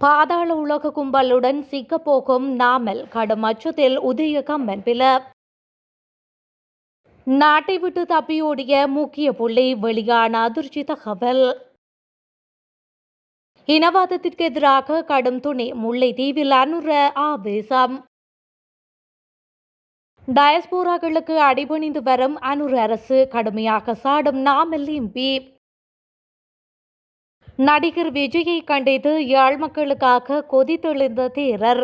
பாதாள உலக கும்பலுடன் சிக்கப்போகும் நாமல் கடும் அச்சத்தில் உதய கம்மன் பில நாட்டை விட்டு தப்பியோடிய முக்கிய புள்ளி வெளியான அதிர்ச்சி தகவல். இனவாதத்திற்கு எதிராக கடும் துணை முல்லைத்தீவில் அனுர ஆவேசம். டயஸ்போராக்களுக்கு அடிபணிந்து வரும் அனுர அரசு கடுமையாக சாடும் நாமல் எம்பி. நடிகர் விஜயை கண்டித்து யாழ் மக்களுக்காக கொதித்தெழுந்த தேரர்.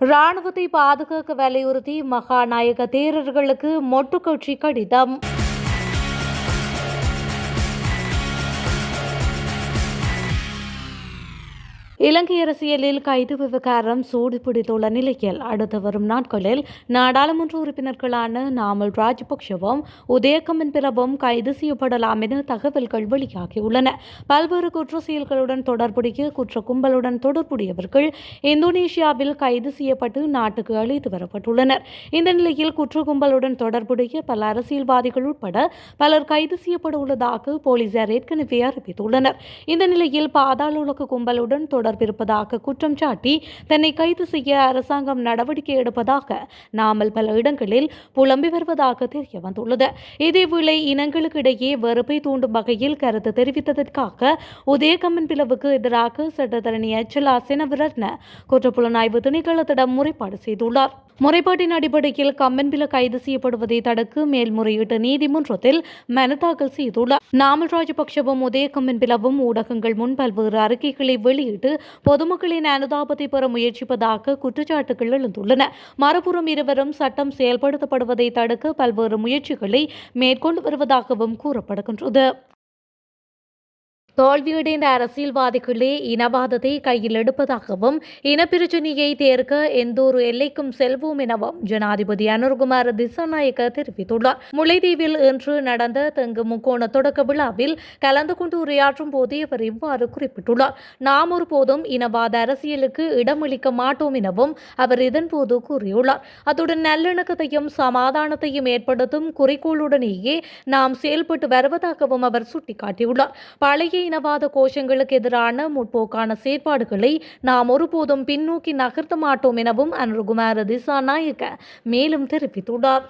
ராணுவத்தை பாதுகாக்க வலியுறுத்தி மகாநாயக தேரர்களுக்கு மொட்டுக்கட்சி கடிதம். இலங்கை அரசியலில் கைது விவகாரம் சூடுபிடித்துள்ள நிலையில் அடுத்து வரும் நாட்களில் நாடாளுமன்ற உறுப்பினர்களான நாமல் ராஜபக்ஷவும் உதயகம்மன் பிறவும் கைது செய்யப்படலாம் என தகவல்கள் வெளியாகியுள்ளன. பல்வேறு குற்ற செயல்களுடன் தொடர்புடைய குற்ற கும்பலுடன் தொடர்புடையவர்கள் இந்தோனேஷியாவில் கைது செய்யப்பட்டு நாட்டுக்கு அழைத்து வரப்பட்டுள்ளனர். இந்த நிலையில் குற்ற கும்பலுடன் தொடர்புடைய பல அரசியல்வாதிகள் உட்பட பலர் கைது செய்யப்பட உள்ளதாக போலீசார் ஏற்கனவே அறிவித்துள்ளனர். இந்த நிலையில் பாதாள உலக கும்பலுடன் தொடர்பிருப்பதாக குற்றம் சாட்டி தன்னை கைது செய்ய அரசாங்கம் நடவடிக்கை எடுப்பதாக நாமல் பல இடங்களில் புலம்பி வருவதாக தெரிய வந்துள்ளது. இதேவேளை இனங்களுக்கு இடையே வெறுப்பை தூண்டும் வகையில் கருத்து தெரிவித்ததற்காக உதயகம்மன் பிளவுக்கு எதிராக சட்டத்தரணி அச்சலா செனவிரத்ன குற்றப்புலனாய்வு திணைக்களத்திடம் முறைப்பாடு செய்துள்ளார். முறைப்பாட்டின் அடிப்படையில் கம்மன்பில கைது செய்யப்படுவதை தடுக்க மேல்முறையீட்டு நீதிமன்றத்தில் மனு தாக்கல் செய்துள்ளார். நாமல் ராஜபக்ஷவும் உதயகம்மன் பிளவும் ஊடகங்கள் முன் பல்வேறு அறிக்கைகளை வெளியிட்டு பொதுமக்களின் அனுதாபத்தை பெற முயற்சிப்பதாக குற்றச்சாட்டுகள் எழுந்துள்ளன. மறுபுறம் இருவரும் சட்டம் செயல்படுத்தப்படுவதை தடுக்க பல்வேறு முயற்சிகளை மேற்கொண்டு வருவதாகவும் கூறப்படுகின்றது. தோல்வியடைந்த அரசியல்வாதிகளே இனவாதத்தை கையில் எடுப்பதாகவும் இனப்பிரச்சினையை தேர்க்க எந்தொரு எல்லைக்கும் செல்வோம் எனவும் ஜனாதிபதி அனுர்குமார் திசாநாயக்க தெரிவித்துள்ளார். முல்லைத்தீவில் இன்று நடந்த தெங்கு முக்கோண தொடக்க விழாவில் கலந்து கொண்டு உரையாற்றும் போதே அவர் இவ்வாறு குறிப்பிட்டுள்ளார். நாம் ஒருபோதும் இனவாத அரசியலுக்கு இடமளிக்க மாட்டோம் எனவும் அவர் இதன்போது கூறியுள்ளார். அத்துடன் நல்லிணக்கத்தையும் சமாதானத்தையும் ஏற்படுத்தும் குறிக்கோளுடனேயே நாம் செயல்பட்டு வருவதாகவும் அவர் சுட்டிக்காட்டியுள்ளார். பழைய இனவாத கோஷங்களுக்கு எதிரான முற்போக்கான செயற்பாடுகளை நாம் ஒருபோதும் பின்னோக்கி நகர்த்த மாட்டோம் எனவும் அனுர்குமார திசாநாயக்க மேலும் தெரிவித்துள்ளார்.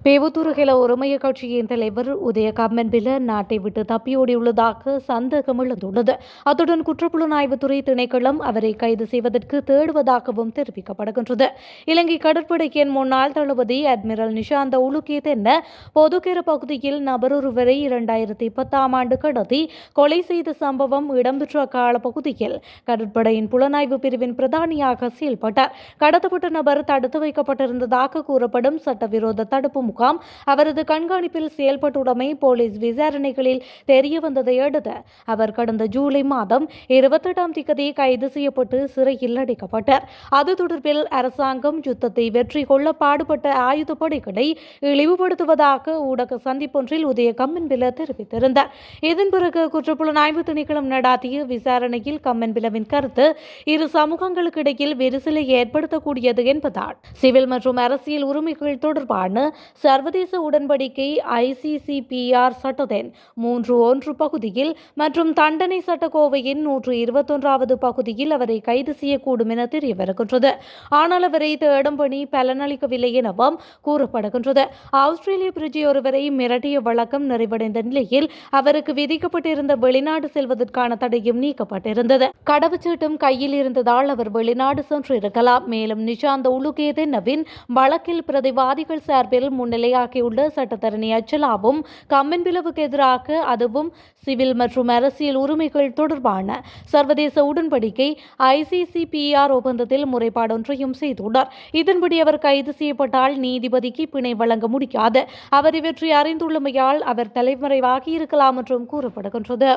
பேவுத்துறைகள ஒருமைய கட்சியின் தலைவர் உதயகம்மன் பில நாட்டை விட்டு தப்பியோடியுள்ளதாக சந்தேகம் எழுந்துள்ளது. அத்துடன் குற்றப்புலனாய்வுத்துறை திணைக்களம் அவரை கைது செய்வதற்கு தேடுவதாகவும் தெரிவிக்கப்படுகின்றது. இலங்கை கடற்படையின் முன்னாள் தளபதி அட்மிரல் நிஷாந்த உலுகேதென்ன பொதுக்கெர பகுதியில் நபரொருவரை 2010ஆம் ஆண்டு கடத்தி கொலை செய்த சம்பவம் இடம்பெற்ற கால பகுதியில் கடற்படையின் புலனாய்வு பிரிவின் பிரதானியாக செயல்பட்டார். கடத்தப்பட்ட நபர் தடுத்து வைக்கப்பட்டிருந்ததாக கூறப்படும் சட்டவிரோத தடுப்பு முகாம் அவரது கண்காணிப்பில் செயல்பட்டுள்ளமை போலீஸ் விசாரணைகளில் தெரிய வந்ததை அடுத்து அவர் கடந்த ஜூலை மாதம் 28ஆம் தேதி கைது செய்யப்பட்டு சிறையில் அடைக்கப்பட்டார். அது தொடர்பில் அரசாங்கம் யுத்தத்தை வெற்றி கொள்ள பாடுபட்ட ஆயுதப்படைகளை இழிவுபடுத்துவதாக ஊடக சந்திப்பொன்றில் உதயகம்மன் பில தெரிவித்திருந்தார். இதன் பிறகு குற்றப்புலனாய்வு திணைக்களம் நடாத்திய விசாரணையில் கம்மன் பிலவின் கருத்து இரு சமூகங்களுக்கு இடையில் விரிசலை ஏற்படுத்தக்கூடியது என்பதால் சிவில் மற்றும் அரசியல் உரிமைகள் தொடர்பான சர்வதேச உடன்படிக்கை ICCPR சட்டத்தின் 3(1) பகுதியில் மற்றும் தண்டனை சட்டக்கோவையின் 121வது பகுதியில் அவரை கைது செய்யக்கூடும் என தெரிய வருகின்றது. ஆனால் அவரை தேடும் பணி பலனளிக்கவில்லை எனவும் கூறப்படுகின்றது. ஆஸ்திரேலிய பிரஜை ஒருவரை மிரட்டிய வழக்கம் நிறைவடைந்த நிலையில் அவருக்கு விதிக்கப்பட்டிருந்த வெளிநாடு செல்வதற்கான தடையும் நீக்கப்பட்டிருந்தது. கடவுச்சீட்டும் கையில் இருந்ததால் அவர் வெளிநாடு சென்றிருக்கலாம். மேலும் நிஷாந்த உலுகேதென்னவின் வழக்கில் பிரதிவாதிகள் சார்பில் முன்னிலையாகியுள்ள சட்டத்தரணி அச்சலாவும் கம்மன் பிளவுக்கு எதிராக அதுவும் சிவில் மற்றும் அரசியல் உரிமைகள் தொடர்பான சர்வதேச உடன்படிக்கை ICCPR ஒப்பந்தத்தில் முறைப்பாடொன்றையும் செய்துள்ளார். இதன்படி அவர் கைது செய்யப்பட்டால் நீதிபதிக்கு பிணை வழங்க முடியாது. அவர் இவற்றை அறிந்துள்ளமையால் அவர் தலைமறைவாகி இருக்கலாம் என்றும் கூறப்படுகின்றது.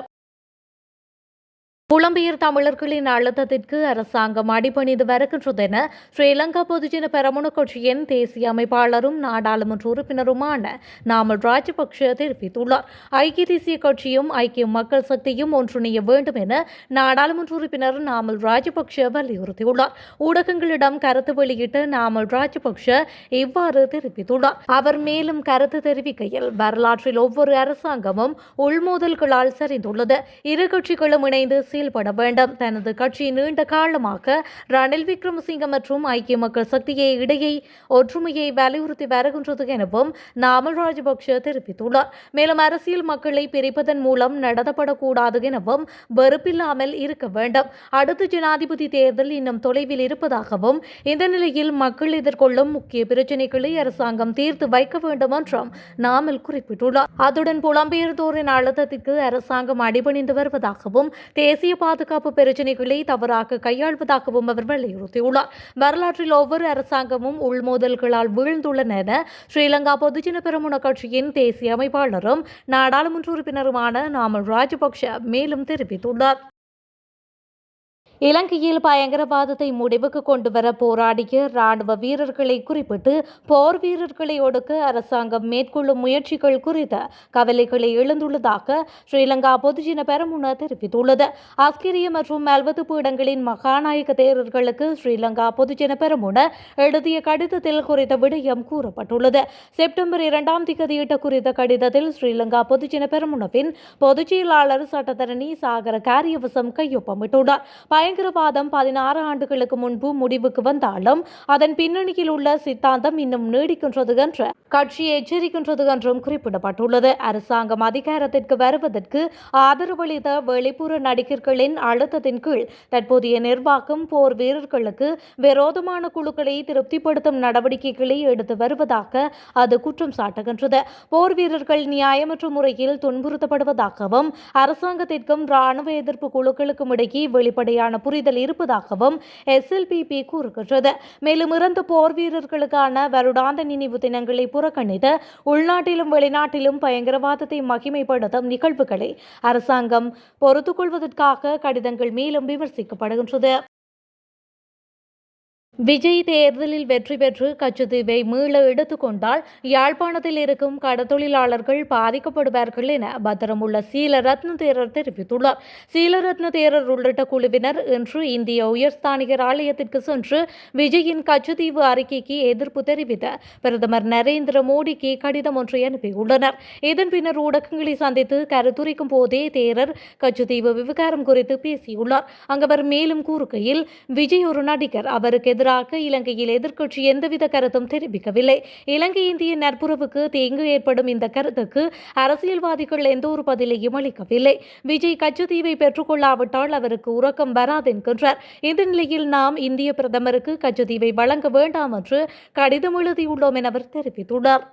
புலம்பெயர் தமிழர்களின் அழுத்தத்திற்கு அரசாங்கம் அடிபணிந்து வருகின்றது என ஸ்ரீலங்கா பொதுஜன பெரமுன கட்சியின் தேசிய அமைப்பாளரும் நாடாளுமன்ற உறுப்பினருமான நாமல் ராஜபக்ஷ தெரிவித்துள்ளார். ஐக்கிய தேசிய கட்சியும் ஐக்கிய மக்கள் சக்தியும் ஒன்றிணைய வேண்டும் என நாடாளுமன்ற உறுப்பினர் நாமல் ராஜபக்ஷ வலியுறுத்தியுள்ளார். ஊடகங்களிடம் கருத்து வெளியிட்ட நாமல் ராஜபக்ஷ இவ்வாறு தெரிவித்துள்ளார். அவர் மேலும் கருத்து தெரிவிக்கையில், வரலாற்றில் ஒவ்வொரு அரசாங்கமும் உள்மோதல்களால் சரிந்துள்ளது. இரு கட்சிகளும் இணைந்து செயல்பட வேண்டும். தனது கட்சி நீண்ட காலமாக ரணில் விக்ரமசிங்க மற்றும் ஐக்கிய மக்கள் சக்தியை இடையே ஒற்றுமையை வலியுறுத்தி வருகின்றது எனவும் நாமல் ராஜபக்ஷ தெரிவித்துள்ளார். மேலும் அரசியல் மக்களை பிரிப்பதன் மூலம் நடத்தப்படக்கூடாது எனவும், வெறுப்பில்லாமல் இருக்க வேண்டும். அடுத்த ஜனாதிபதி தேர்தல் இன்னும் தொலைவில் இருப்பதாகவும், இந்த நிலையில் மக்கள் எதிர்கொள்ளும் முக்கிய பிரச்சினைகளை அரசாங்கம் தீர்த்து வைக்க வேண்டும் என்றும் நாமல் குறிப்பிட்டுள்ளார். அதுடன் புலம்பெயர்ந்தோரின் அழுத்தத்திற்கு அரசாங்கம் அடிபணிந்து வருவதாகவும், தேசிய பாதுகாப்பு பிரச்சினைகளை தவறாக கையாள்வதாகவும் அவர் வலியுறுத்தியுள்ளார். வரலாற்றில் ஒவ்வொரு அரசாங்கமும் உள்மோதல்களால் வீழ்ந்துள்ளன என ஸ்ரீலங்கா பொதுஜன பெரமுன கட்சியின் தேசிய அமைப்பாளரும் நாடாளுமன்ற உறுப்பினருமான நாமல் ராஜபக்ஷ மேலும் தெரிவித்துள்ளார். இலங்கையில் பயங்கரவாதத்தை முடிவுக்கு கொண்டுவர போராடிய ராணுவ வீரர்களை குறிப்பிட்டு போர் வீரர்களை ஒடுக்க அரசாங்கம் மேற்கொள்ளும் முயற்சிகள் குறித்த கவலைகளை எழுந்துள்ளதாக ஸ்ரீலங்கா பொதுஜன பெரமுன தெரிவித்துள்ளது. அஸ்கிரிய மற்றும் மெல்வத்து பீடங்களின் மகாநாயக தேரர்களுக்கு ஸ்ரீலங்கா பொதுஜன பெரமுன எழுதிய கடிதத்தில் குறித்த விடயம் கூறப்பட்டுள்ளது. செப்டம்பர் 2 தேதியிட்ட குறித்த கடிதத்தில் ஸ்ரீலங்கா பொதுஜன பெரமுனவின் பொதுச் செயலாளர் சட்டத்தரணி சாகர காரியவசம் கையொப்பமிட்டுள்ளார். பயங்கரவாதம் 16 ஆண்டுகளுக்கு முன்பு முடிவுக்கு வந்தாலும் அதன் பின்னணியில் உள்ள சித்தாந்தம் இன்னும் நீடிக்கின்றது என்று கட்சி எச்சரிக்கின்றது என்றும் குறிப்பிடப்பட்டுள்ளது. அரசாங்கம் அதிகாரத்திற்கு வருவதற்கு ஆதரவளித்த வெளிப்புற நடிகர்களின் அழுத்தத்தின் கீழ் தற்போதைய நிர்வாகம் போர் வீரர்களுக்கு விரோதமான குழுக்களை திருப்திப்படுத்தும் நடவடிக்கைகளை எடுத்து வருவதாக அது குற்றம் சாட்டுகின்றது. போர் வீரர்கள் நியாயமற்ற முறையில் துன்புறுத்தப்படுவதாகவும், அரசாங்கத்திற்கும் ராணுவ எதிர்ப்பு குழுக்களுக்கும் இடையே வெளிப்படையான புரிதல் இருப்பதாகவும் SLPP கூறுகின்றது. மேலும் இறந்த போர் வீரர்களுக்கான வருடாந்த நினைவு தினங்களை புறக்கணித்து உள்நாட்டிலும் வெளிநாட்டிலும் பயங்கரவாதத்தை மகிமைப்படுத்தும் நிகழ்வுகளை அரசாங்கம் பொறுத்துக் கொள்வதற்காக கடிதங்கள் மேலும் விமர்சிக்கப்படுகின்றது. விஜய் தேர்தலில் வெற்றி பெற்று கச்சத்தீவை மீள எடுத்துக்கொண்டால் யாழ்ப்பாணத்தில் இருக்கும் கடத்தொழிலாளர்கள் பாதிக்கப்படுவார்கள் என பத்திரமுள்ள சீலரத்ன தேரர் தெரிவித்துள்ளார். சீலரத்ன தேரர் உள்ளிட்ட குழுவினர் இன்று இந்திய உயர்ஸ்தானிகர் ஆலயத்திற்கு சென்று விஜயின் கச்சத்தீவு அறிக்கைக்கு எதிர்ப்பு தெரிவித்த பிரதமர் நரேந்திர மோடிக்கு கடிதம் ஒன்றை அனுப்பியுள்ளனர். இதன் பின்னர் ஊடகங்களை சந்தித்து கருத்துரைக்கும் போதே தேரர் கச்சத்தீவு விவகாரம் குறித்து பேசியுள்ளார். அங்கவர் மேலும் கூறுகையில், விஜய் ஒரு நடிகர், அவருக்கு இலங்கையில் எதிர்க்கட்சி எந்தவித கருத்தும் தெரிவிக்கவில்லை. இலங்கை இந்திய நட்புறவுக்கு தீங்கு ஏற்படும் இந்த கருத்துக்கு அரசியல்வாதிகள் எந்த ஒரு பதிலையும் அளிக்கவில்லை. விஜய் கச்சத்தீவை பெற்றுக்கொள்ளாவிட்டால் அவருக்கு உறக்கம் வராது என்கின்றார். இந்த நிலையில் நாம் இந்திய பிரதமருக்கு கச்சத்தீவை வழங்க வேண்டாம் என்று கடிதம் எழுதியுள்ளோம் என அவர் தெரிவித்துள்ளார்.